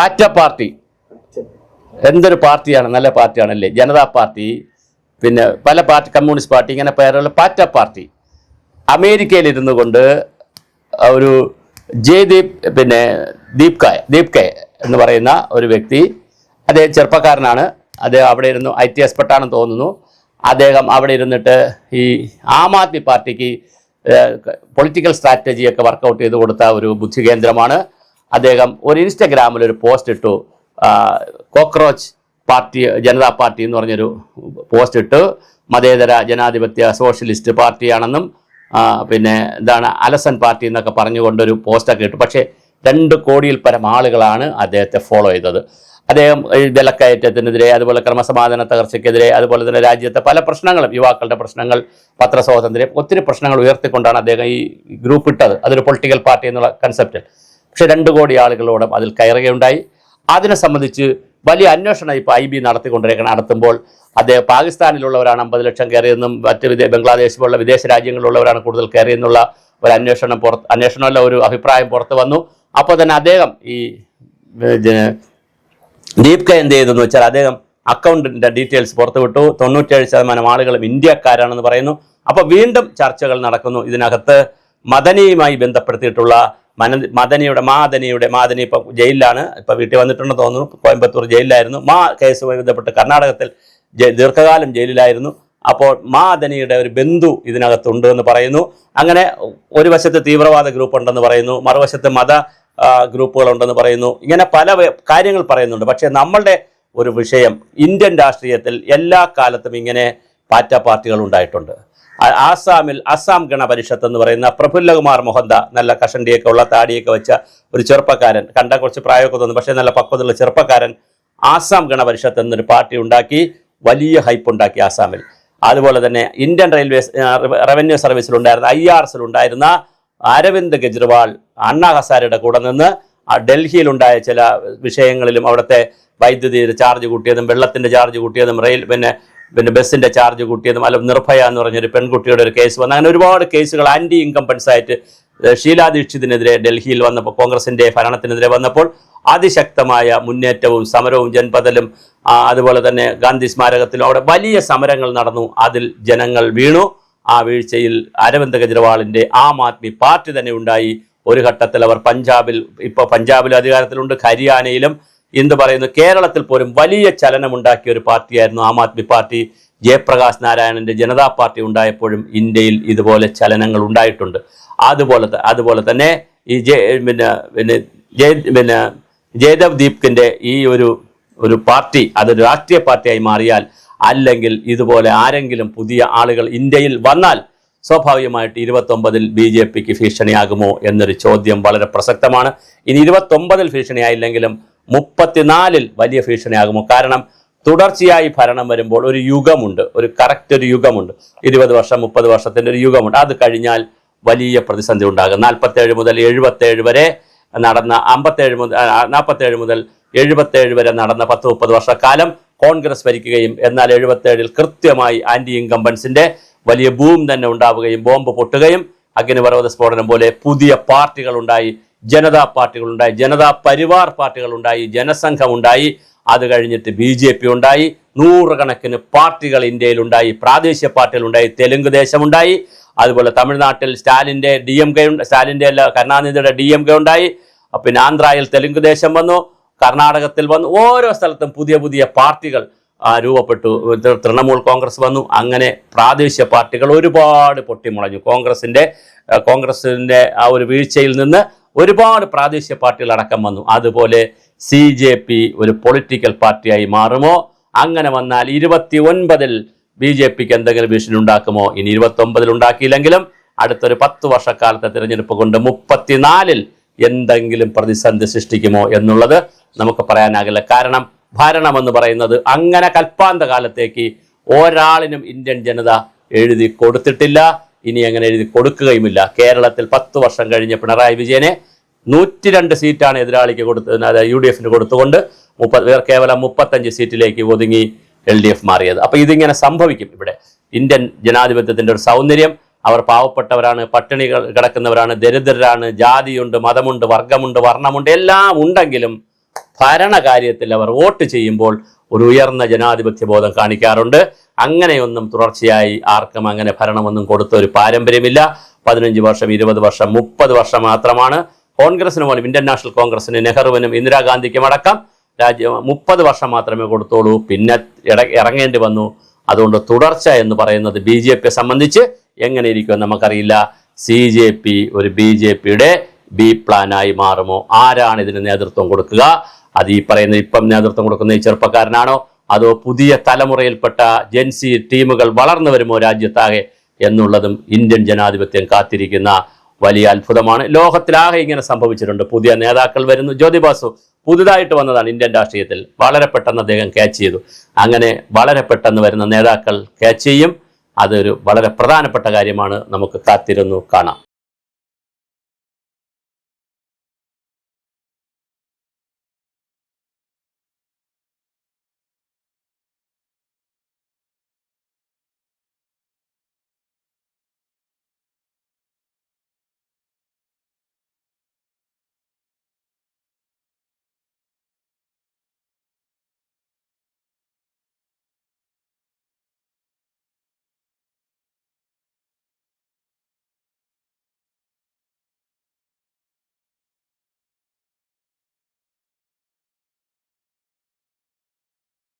പാറ്റ പാർട്ടി എന്തൊരു പാർട്ടിയാണ്, നല്ല പാർട്ടിയാണല്ലേ ജനതാ പാർട്ടി, പിന്നെ പല പാർട്ടി, കമ്മ്യൂണിസ്റ്റ് പാർട്ടി, ഇങ്ങനെ പേരുള്ള പാറ്റ പാർട്ടി. അമേരിക്കയിൽ ഇരുന്നു കൊണ്ട് ഒരു ദീപ് കെ എന്ന് പറയുന്ന ഒരു വ്യക്തി, അദ്ദേഹം ചെറുപ്പക്കാരനാണ്, അദ്ദേഹം അവിടെ ഇരുന്നു IT എക്സ്പെർട്ടാണെന്ന് തോന്നുന്നു. അദ്ദേഹം അവിടെ ഇരുന്നിട്ട് ഈ ആം ആദ്മി പാർട്ടിക്ക് പൊളിറ്റിക്കൽ സ്ട്രാറ്റജിയൊക്കെ വർക്കൗട്ട് ചെയ്ത് കൊടുത്ത ഒരു ബുദ്ധി കേന്ദ്രമാണ്. അദ്ദേഹം ഒരു ഇൻസ്റ്റഗ്രാമിൽ ഒരു പോസ്റ്റ് ഇട്ടു, കോക്രോച്ച് പാർട്ടി ജനതാ പാർട്ടി എന്ന് പറഞ്ഞൊരു പോസ്റ്റ് ഇട്ട് മതേതര ജനാധിപത്യ സോഷ്യലിസ്റ്റ് പാർട്ടിയാണെന്നും പിന്നെ എന്താണ് അലസൻ പാർട്ടി എന്നൊക്കെ പറഞ്ഞുകൊണ്ടൊരു പോസ്റ്റൊക്കെ ഇട്ടു. പക്ഷേ 2 കോടിയിൽ പരം ആളുകളാണ് അദ്ദേഹത്തെ ഫോളോ ചെയ്തത്. അദ്ദേഹം വിലക്കയറ്റത്തിനെതിരെ, അതുപോലെ ക്രമസമാധാന തകർച്ചയ്ക്കെതിരെ, അതുപോലെ തന്നെ രാജ്യത്തെ പല പ്രശ്നങ്ങളും, യുവാക്കളുടെ പ്രശ്നങ്ങൾ, പത്രസ്വാതന്ത്ര്യം, ഒത്തിരി പ്രശ്നങ്ങൾ ഉയർത്തിക്കൊണ്ടാണ് അദ്ദേഹം ഈ ഗ്രൂപ്പ് ഇട്ടത്. അതൊരു പൊളിറ്റിക്കൽ പാർട്ടി എന്നുള്ള കൺസെപ്റ്റിൽ. പക്ഷേ 2 കോടി ആളുകളോടും അതിൽ കയറുകയുണ്ടായി. അതിനെ സംബന്ധിച്ച് വലിയ അന്വേഷണം ഇപ്പോൾ IB നടത്തുമ്പോൾ അദ്ദേഹം പാകിസ്ഥാനിലുള്ളവരാണ് 50 ലക്ഷം കയറിയെന്നും മറ്റ് ബംഗ്ലാദേശ് പോലുള്ള വിദേശ രാജ്യങ്ങളിലുള്ളവരാണ് കൂടുതൽ കയറിയെന്നുള്ള ഒരു അന്വേഷണമല്ല ഒരു അഭിപ്രായം പുറത്തു വന്നു. അപ്പോൾ തന്നെ അദ്ദേഹം ഈ ദീപ് കെ എന്ത് ചെയ്തെന്ന് വെച്ചാൽ അദ്ദേഹം അക്കൗണ്ടിൻ്റെ ഡീറ്റെയിൽസ് പുറത്തുവിട്ടു. 97% ആളുകളും ഇന്ത്യക്കാരാണെന്ന് പറയുന്നു. അപ്പോൾ വീണ്ടും ചർച്ചകൾ നടക്കുന്നു. ഇതിനകത്ത് മദനിയുമായി ബന്ധപ്പെടുത്തിയിട്ടുള്ള മാദനി ഇപ്പോൾ ജയിലിലാണ്, ഇപ്പോൾ വീട്ടിൽ വന്നിട്ടുണ്ടെന്ന് തോന്നുന്നു. കോയമ്പത്തൂർ ജയിലിലായിരുന്നു. കേസുമായി ബന്ധപ്പെട്ട് കർണാടകത്തിൽ ദീർഘകാലം ജയിലിലായിരുന്നു. അപ്പോൾ മാദനിയുടെ ഒരു ബന്ധു ഇതിനകത്തുണ്ട് എന്ന് പറയുന്നു. അങ്ങനെ ഒരു വശത്ത് തീവ്രവാദ ഗ്രൂപ്പ് ഉണ്ടെന്ന് പറയുന്നു, മറുവശത്ത് മത ഗ്രൂപ്പുകളുണ്ടെന്ന് പറയുന്നു. ഇങ്ങനെ പല കാര്യങ്ങൾ പറയുന്നുണ്ട്. പക്ഷേ നമ്മളുടെ ഒരു വിഷയം, ഇന്ത്യൻ രാഷ്ട്രീയത്തിൽ എല്ലാ കാലത്തും ഇങ്ങനെ പാറ്റ പാർട്ടികൾ ഉണ്ടായിട്ടുണ്ട്. അസാം ഗണപരിഷത്ത് എന്ന് പറയുന്ന പ്രഫുല്ലകുമാർ മൊഹന്ത, നല്ല കഷണ്ടിയൊക്കെ ഉള്ള താടിയൊക്കെ വെച്ച ഒരു ചെറുപ്പക്കാരൻ, കണ്ട കുറച്ച് പ്രായമൊക്കെ തോന്നും, പക്ഷേ നല്ല പക്വതയുള്ള ചെറുപ്പക്കാരൻ ആസാം ഗണപരിഷത്ത് എന്നൊരു പാർട്ടി ഉണ്ടാക്കി വലിയ ഹൈപ്പ് ഉണ്ടാക്കി ആസാമിൽ. അതുപോലെ തന്നെ ഇന്ത്യൻ റവന്യൂ സർവീസിലുണ്ടായിരുന്ന IRSിലുണ്ടായിരുന്ന അരവിന്ദ് കെജ്രിവാൾ അണ്ണാ ഹസാരയുടെ കൂടെ നിന്ന് ഡൽഹിയിലുണ്ടായ ചില വിഷയങ്ങളിലും അവിടുത്തെ വൈദ്യുതി ചാർജ് കൂട്ടിയതും വെള്ളത്തിൻ്റെ ചാർജ് കൂട്ടിയതും പിന്നെ ബസ്സിൻ്റെ ചാർജ് കൂട്ടിയതും അല്ല നിർഭയ എന്ന് പറഞ്ഞൊരു പെൺകുട്ടിയുടെ ഒരു കേസ് വന്നു. അങ്ങനെ ഒരുപാട് കേസുകൾ ആൻറ്റി ഇൻകംപൻസ് ആയിട്ട് ഷീലാ ദീക്ഷിതിനെതിരെ ഡൽഹിയിൽ വന്നപ്പോൾ, കോൺഗ്രസിൻ്റെ ഭരണത്തിനെതിരെ വന്നപ്പോൾ അതിശക്തമായ മുന്നേറ്റവും സമരവും ജൻപദലും അതുപോലെ തന്നെ ഗാന്ധി സ്മാരകത്തിലും അവിടെ വലിയ സമരങ്ങൾ നടന്നു. അതിൽ ജനങ്ങൾ വീണു. ആ വീഴ്ചയിൽ അരവിന്ദ് കെജ്രിവാളിൻ്റെ ആം ആദ്മി പാർട്ടി തന്നെ ഉണ്ടായി. ഒരു ഘട്ടത്തിൽ അവർ പഞ്ചാബിൽ അധികാരത്തിലുണ്ട്, ഹരിയാനയിലും എന്ത് പറയുന്നു, കേരളത്തിൽ പോലും വലിയ ചലനമുണ്ടാക്കിയ ഒരു പാർട്ടിയായിരുന്നു ആം ആദ്മി പാർട്ടി. ജയപ്രകാശ് നാരായണൻ്റെ ജനതാ പാർട്ടി ഉണ്ടായപ്പോഴും ഇന്ത്യയിൽ ഇതുപോലെ ചലനങ്ങൾ ഉണ്ടായിട്ടുണ്ട്. അതുപോലെ തന്നെ ഈ ജയദേവ് ദീപ്കിൻ്റെ ഈ ഒരു പാർട്ടി അതൊരു രാഷ്ട്രീയ പാർട്ടിയായി മാറിയാൽ, അല്ലെങ്കിൽ ഇതുപോലെ ആരെങ്കിലും പുതിയ ആളുകൾ ഇന്ത്യയിൽ വന്നാൽ സ്വാഭാവികമായിട്ട് 29-ൽ BJPക്ക് ഭീഷണിയാകുമോ എന്നൊരു ചോദ്യം വളരെ പ്രസക്തമാണ്. ഇനി 29-ൽ ഭീഷണിയായില്ലെങ്കിലും 34-ൽ വലിയ ഭീഷണിയാകുമോ? കാരണം തുടർച്ചയായി ഭരണം വരുമ്പോൾ ഒരു യുഗമുണ്ട്, ഒരു യുഗമുണ്ട്, 20 വർഷം 30 വർഷത്തിൻ്റെ ഒരു യുഗമുണ്ട്. അത് കഴിഞ്ഞാൽ വലിയ പ്രതിസന്ധി ഉണ്ടാകും. 47 മുതൽ 77 വരെ നടന്ന 47 മുതൽ 77 വരെ നടന്ന 10-30 വർഷക്കാലം കോൺഗ്രസ് ഭരിക്കുകയും, എന്നാൽ 77-ൽ കൃത്യമായി ആൻറ്റി ഇൻകംബൻസിൻ്റെ വലിയ ബൂം തന്നെ ഉണ്ടാവുകയും ബോംബ് പൊട്ടുകയും അഗ്നിപർവ്വത സ്ഫോടനം പോലെ പുതിയ പാർട്ടികളുണ്ടായി, ജനതാ പാർട്ടികളുണ്ടായി, ജനതാ പരിവാർ പാർട്ടികളുണ്ടായി, ജനസംഘമുണ്ടായി. അത് കഴിഞ്ഞിട്ട് BJP ഉണ്ടായി. 100 കണക്കിന് പാർട്ടികൾ ഇന്ത്യയിലുണ്ടായി, പ്രാദേശിക പാർട്ടികളുണ്ടായി, തെലുങ്ക് ദേശമുണ്ടായി. അതുപോലെ തമിഴ്നാട്ടിൽ സ്റ്റാലിൻ്റെ കരുണാനിധിയുടെ DMK ഉണ്ടായി. പിന്നെ ആന്ധ്രയിൽ തെലുങ്ക് ദേശം വന്നു, കർണാടകത്തിൽ വന്നു. ഓരോ സ്ഥലത്തും പുതിയ പുതിയ പാർട്ടികൾ രൂപപ്പെട്ടു. തൃണമൂൽ കോൺഗ്രസ് വന്നു. അങ്ങനെ പ്രാദേശിക പാർട്ടികൾ ഒരുപാട് പൊട്ടിമുളഞ്ഞു. കോൺഗ്രസിൻ്റെ ആ ഒരു വീഴ്ചയിൽ നിന്ന് ഒരുപാട് പ്രാദേശിക പാർട്ടികൾ അടക്കം വന്നു. അതുപോലെ CJP ഒരു പൊളിറ്റിക്കൽ പാർട്ടിയായി മാറുമോ? അങ്ങനെ വന്നാൽ 29-ൽ BJPക്ക് എന്തെങ്കിലും ഭീഷണി ഉണ്ടാക്കുമോ? ഇനി 29-ൽ ഉണ്ടാക്കിയില്ലെങ്കിലും അടുത്തൊരു 10 വർഷക്കാലത്തെ തിരഞ്ഞെടുപ്പ് കൊണ്ട് 34-ൽ എന്തെങ്കിലും പ്രതിസന്ധി സൃഷ്ടിക്കുമോ എന്നുള്ളത് നമുക്ക് പറയാനാകില്ല. കാരണം ഭരണമെന്ന് പറയുന്നത് അങ്ങനെ കൽപ്പാന്ത കാലത്തേക്ക് ഒരാളിനും ഇന്ത്യൻ ജനത എഴുതി കൊടുത്തിട്ടില്ല, ഇനി അങ്ങനെ എഴുതി കൊടുക്കുകയുമില്ല. കേരളത്തിൽ 10 വർഷം കഴിഞ്ഞ് പിണറായി വിജയനെ 102 സീറ്റാണ് എതിരാളിക്ക് UDFന് കൊടുത്തുകൊണ്ട് കേവലം 35 സീറ്റിലേക്ക് ഒതുങ്ങി LDF മാറിയത്. അപ്പോൾ ഇതിങ്ങനെ സംഭവിക്കും. ഇവിടെ ഇന്ത്യൻ ജനാധിപത്യത്തിൻ്റെ ഒരു സൗന്ദര്യം, അവർ പാവപ്പെട്ടവരാണ്, പട്ടിണി കിടക്കുന്നവരാണ്, ദരിദ്രരാണ്, ജാതിയുണ്ട്, മതമുണ്ട്, വർഗമുണ്ട്, വർണ്ണമുണ്ട്, എല്ലാം ഉണ്ടെങ്കിലും ഭരണകാര്യത്തിൽ അവർ വോട്ട് ചെയ്യുമ്പോൾ ഒരു ഉയർന്ന ജനാധിപത്യ ബോധം കാണിക്കാറുണ്ട്. അങ്ങനെയൊന്നും തുടർച്ചയായി ആർക്കും അങ്ങനെ ഭരണമൊന്നും കൊടുത്ത ഒരു പാരമ്പര്യമില്ല. 15 വർഷം, 20 വർഷം, 30 വർഷം മാത്രമാണ്. കോൺഗ്രസിന് പോലും, ഇന്ത്യൻ നാഷണൽ കോൺഗ്രസിന്, നെഹ്റുവിനും ഇന്ദിരാഗാന്ധിക്കും അടക്കം 30 വർഷം മാത്രമേ കൊടുത്തോളൂ. പിന്നെ ഇറങ്ങേണ്ടി വന്നു. അതുകൊണ്ട് തുടർച്ച എന്ന് പറയുന്നത് BJP സംബന്ധിച്ച് എങ്ങനെ ഇരിക്കുമെന്ന് നമുക്കറിയില്ല. CJP ഒരു BJPയുടെ ബി പ്ലാനായി മാറുമോ? ആരാണ് ഇതിന് നേതൃത്വം കൊടുക്കുക? അത് ഈ പറയുന്ന ഇപ്പം നേതൃത്വം കൊടുക്കുന്ന ഈ ചെറുപ്പക്കാരനാണോ, അതോ പുതിയ തലമുറയിൽപ്പെട്ട ജെൻസി ടീമുകൾ വളർന്നു വരുമോ രാജ്യത്താകെ എന്നുള്ളതും ഇന്ത്യൻ ജനാധിപത്യം കാത്തിരിക്കുന്ന വലിയ അത്ഭുതമാണ്. ലോകത്തിലാകെ ഇങ്ങനെ സംഭവിച്ചിട്ടുണ്ട്. പുതിയ നേതാക്കൾ വരുന്നു. ജ്യോതി ബാസു പുതുതായിട്ട് വന്നതാണ് ഇന്ത്യൻ രാഷ്ട്രീയത്തിൽ. വളരെ പെട്ടെന്ന് അദ്ദേഹം ക്യാച്ച് ചെയ്തു. അങ്ങനെ വളരെ പെട്ടെന്ന് വരുന്ന നേതാക്കൾ ക്യാച്ച് ചെയ്യും. അതൊരു വളരെ പ്രധാനപ്പെട്ട കാര്യമാണ്. നമുക്ക് കാത്തിരുന്നു കാണാം.